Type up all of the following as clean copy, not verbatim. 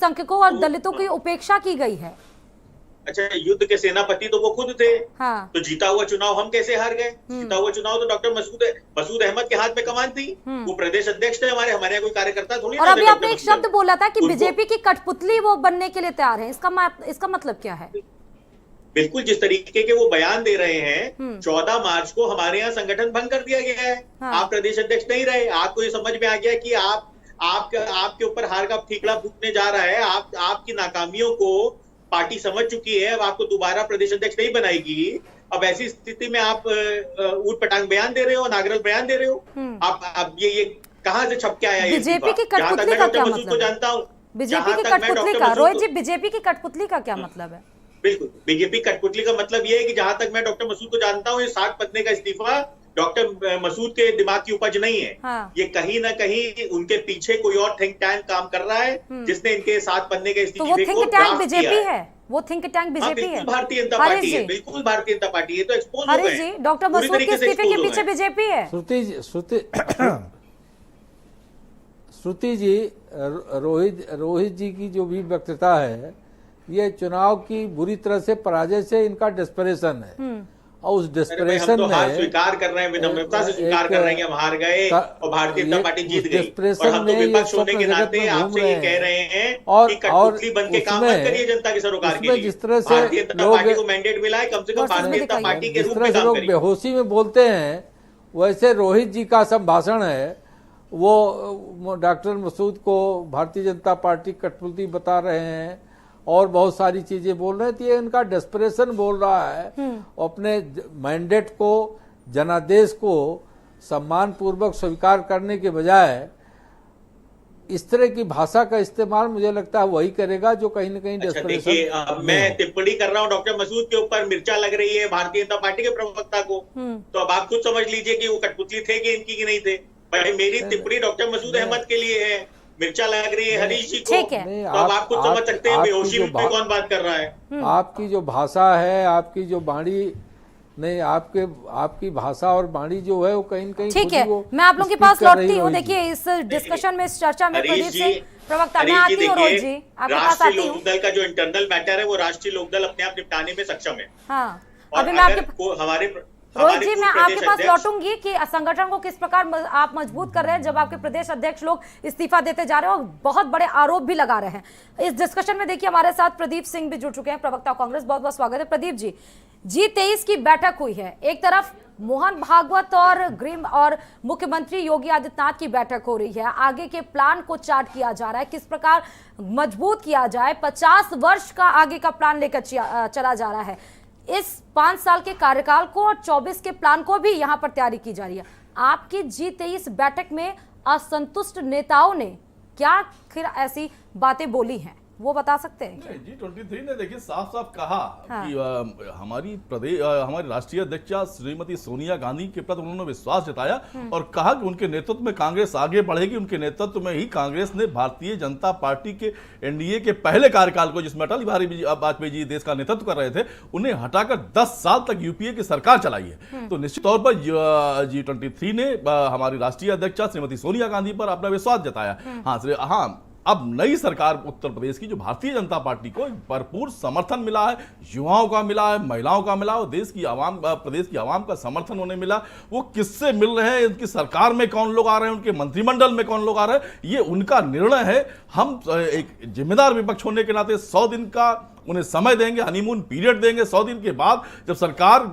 अल्पसंख्यकों और दलितों की उपेक्षा की गई है। अच्छा, युद्ध के सेनापति तो वो खुद थे। हाँ। तो जीता हुआ चुनाव हम कैसे हार गए? जीता हुआ चुनाव तो डॉक्टर मसूद अहमद के हाथ में कमान थी। वो प्रदेश अध्यक्ष थे हमारे यहाँ कोई कार्यकर्ता थोड़ी। और अभी आपने एक शब्द बोला था कि बीजेपी की कठपुतली वो बनने के लिए तैयार है, इसका मतलब क्या है? बिल्कुल, जिस तरीके के वो बयान दे रहे हैं, 14 मार्च को हमारे यहाँ संगठन भंग कर दिया गया है। हाँ। आप प्रदेश अध्यक्ष नहीं रहे, आपको ये समझ में आ गया कि आपके ऊपर हार का ठीकरा फूटने जा रहा है। आपकी नाकामियों को पार्टी समझ चुकी है। अब आपको दोबारा प्रदेश अध्यक्ष नहीं बनाएगी। अब ऐसी स्थिति में आप ऊट पटांग बयान दे रहे हो, नागरल बयान दे रहे हो। आप ये कहां से छप के आया? बीजेपी की कठपुतली का क्या मतलब? जानता हूं बीजेपी की कठपुतली का, रोहित जी, बीजेपी की कठपुतली का क्या मतलब है? बिल्कुल, बीजेपी कठपुतली का मतलब ये है कि जहां तक मैं डॉक्टर मसूद को जानता हूं, ये 60 पन्ने का इस्तीफा डॉक्टर मसूद के दिमाग की उपज नहीं है। हाँ। ये कहीं ना कहीं उनके पीछे कोई और थिंक टैंक काम कर रहा है, जिसने इनके 7 पन्ने के इस्तीफे को थिंक टैंक बीजेपी है। वो थिंक टैंक बीजेपी है, भारतीय जनता पार्टी है। बिल्कुल भारतीय जनता पार्टी है। तो एक्सपोज हो गए जी, डॉक्टर मसूद के इस्तीफे के पीछे बीजेपी है। श्रुति जी, रोहित जी की जो भी वक्तव्यता है, ये चुनाव की बुरी तरह से पराजय से इनका डेस्परेशन है। और उस डेस्परेशन में हार स्वीकार कर रहे हैं, विनम्रता से स्वीकार कर रहे हैं कि हम हार गए और भारतीय जनता पार्टी जीत गई। और हम तो विपक्ष होने के नाते आपसे ये कह रहे हैं कि कठपुतली बन के काम मत करिए जनता के सरोकार के लिए। जिस तरह से भारतीय जनता पार्टी को मैंडेट मिला है, कम से कम भारतीय जनता पार्टी के रूप में काम करिए। बेहोशी में बोलते हैं, वैसे रोहित जी का संभाषण है, वो डॉक्टर मसूद को भारतीय जनता पार्टी कठपुतली बता रहे हैं और बहुत सारी चीजें बोल रहे हैं। तो ये इनका डेस्परेशन बोल रहा है। अपने मैंडेट को, जनादेश को सम्मान पूर्वक स्वीकार करने के बजाय इस तरह की भाषा का इस्तेमाल मुझे लगता है वही करेगा जो कहीं ना कहीं डेस्परेशन। देखिए, मैं टिप्पणी कर रहा हूं डॉक्टर मसूद के ऊपर, मिर्चा लग रही है भारतीय जनता पार्टी के प्रवक्ता को। तो अब आप खुद समझ लीजिए कि वो कठपुतली थे कि इनकी की नहीं थे। भाई, मेरी टिप्पणी डॉक्टर मसूद अहमद के लिए है। मिर्चा लग रही है हरीश जी को, तो अब आप खुद समझ सकते हैं बेहोशी में कौन बात कर रहा है। आपकी जो भाषा है, आपकी जो वाणी नहीं, आपकी भाषा और वाणी जो है वो कहीं न कहीं ठीक है। मैं आप लोगों के पास लौटती हूँ। देखिए, इस डिस्कशन में, इस चर्चा में प्रदीप सिंह प्रवक्ता, मैं आती हूँ। रोहित जी, आपके पास आती हूँ। लोकदल का जो इंटरनल मैटर है वो राष्ट्रीय लोकदल अपने आप निपटाने में सक्षम है। हाँ, अभी मैं आपके रोहित जी, मैं आपके पास लौटूंगी कि संगठन को किस प्रकार आप मजबूत कर रहे हैं जब आपके प्रदेश अध्यक्ष लोग इस्तीफा देते जा रहे हैं और बहुत बड़े आरोप भी लगा रहे हैं। इस डिस्कशन में देखिए हमारे साथ प्रदीप सिंह भी जुड़ चुके हैं, प्रवक्ता कांग्रेस। बहुत बहुत स्वागत है प्रदीप जी। G23 की बैठक हुई है, एक तरफ मोहन भागवत और गृह और मुख्यमंत्री योगी आदित्यनाथ की बैठक हो रही है। आगे के प्लान को चार्ट किया जा रहा है, किस प्रकार मजबूत किया जाए। 50 वर्ष का आगे का प्लान लेकर चला जा रहा है। इस 5 साल के कार्यकाल को और 24 के प्लान को भी यहां पर तैयारी की जा रही है। आपकी G23 बैठक में असंतुष्ट नेताओं ने क्या फिर ऐसी बातें बोली हैं, वो बता सकते हैं? G23 ने देखिए साफ साफ कहा कि हमारी राष्ट्रीय अध्यक्षा श्रीमती सोनिया गांधी के प्रति उन्होंने विश्वास जताया और कहा कि उनके नेतृत्व में कांग्रेस आगे बढ़ेगी। उनके नेतृत्व में ही कांग्रेस ने भारतीय जनता पार्टी के एनडीए के पहले कार्यकाल को, जिसमें अटल बिहारी वाजपेयी जी देश का नेतृत्व कर रहे थे, उन्हें हटाकर 10 साल तक यूपीए की सरकार चलाई है। तो निश्चित तौर पर G23 ने हमारी राष्ट्रीय अध्यक्षा श्रीमती सोनिया गांधी पर अपना विश्वास जताया। हाँ, अब नई सरकार उत्तर प्रदेश की, जो भारतीय जनता पार्टी को भरपूर समर्थन मिला है, युवाओं का मिला है, महिलाओं का मिला और देश की आवाम, प्रदेश की आवाम का समर्थन उन्हें मिला। वो किससे मिल रहे हैं, उनकी सरकार में कौन लोग आ रहे हैं, उनके मंत्रिमंडल में कौन लोग आ रहे हैं, ये उनका निर्णय है। हम एक जिम्मेदार विपक्ष होने के नाते 100 दिन का उन्हें समय देंगे, हनीमून पीरियड देंगे। 100 दिन के बाद जब सरकार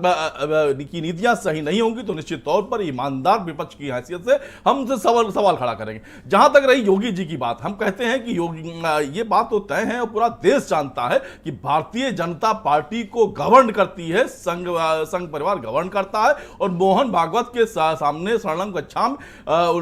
की नीतियां सही नहीं होंगी तो निश्चित तौर पर ईमानदार विपक्ष की हैसियत से हम उनसे सवाल खड़ा करेंगे। जहां तक रही योगी जी की बात, हम कहते हैं कि योगी, ये बात तो तय है और पूरा देश जानता है कि भारतीय जनता पार्टी को गवर्न करती है, संघ परिवार गवर्न करता है और मोहन भागवत के सामने शरणम गच्छामि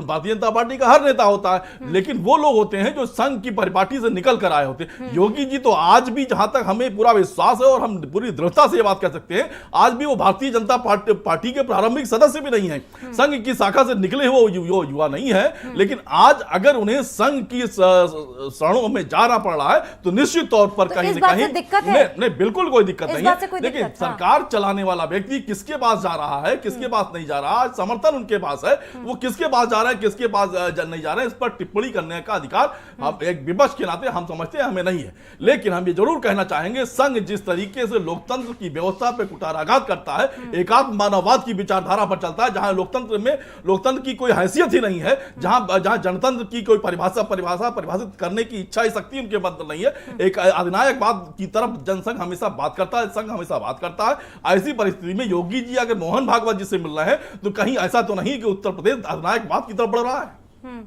भारतीय जनता पार्टी का हर नेता होता है। लेकिन वो लोग होते हैं जो संघ की परिपाटी से निकल कर आए होते हैं। योगी जी तो आज भी, जहां तक हमें पूरा विश्वास है और हम पूरी दृढ़ता से ये बात कह सकते हैं, आज भी वो भारतीय जनता पार्टी के प्रारंभिक सदस्य भी नहीं है, संघ की शाखा से निकले हुए युवा नहीं है। लेकिन आज अगर उन्हें संघ की शरणों में जाना पड़ रहा है तो निश्चित तौर पर कहीं न कहीं नहीं, बिल्कुल कोई दिक्कत नहीं है। लेकिन सरकार चलाने वाला व्यक्ति किसके पास जा रहा है, किसके पास नहीं जा रहा है, समर्थन उनके पास है, वो किसके पास जा रहा है, किसके पास नहीं जा रहा है, इस पर टिप्पणी करने का अधिकार हम एक विपक्ष के नाते हम समझते हैं हमें नहीं है। लेकिन हम ये जरूर कहना चाहेंगे, संघ जिस तरीके से लोकतंत्र की व्यवस्था पे कुठाराघात करता है, एकात्म मानववाद की विचारधारा पर चलता है, जहां लोकतंत्र की कोई हैसियत ही नहीं है, जहां जनतंत्र की कोई परिभाषित करने की इच्छा ही शक्ति उनके अंदर नहीं है, एक अधिनायकवाद की तरफ जनसंघ हमेशा बात करता है, संघ हमेशा बात करता है। ऐसी परिस्थिति में योगी जी अगर मोहन भागवत जी से मिल रहे हैं तो कहीं ऐसा तो नहीं कि उत्तर प्रदेश अधिनायकवाद की तरफ बढ़ रहा है।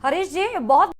हरीश जी, बहुत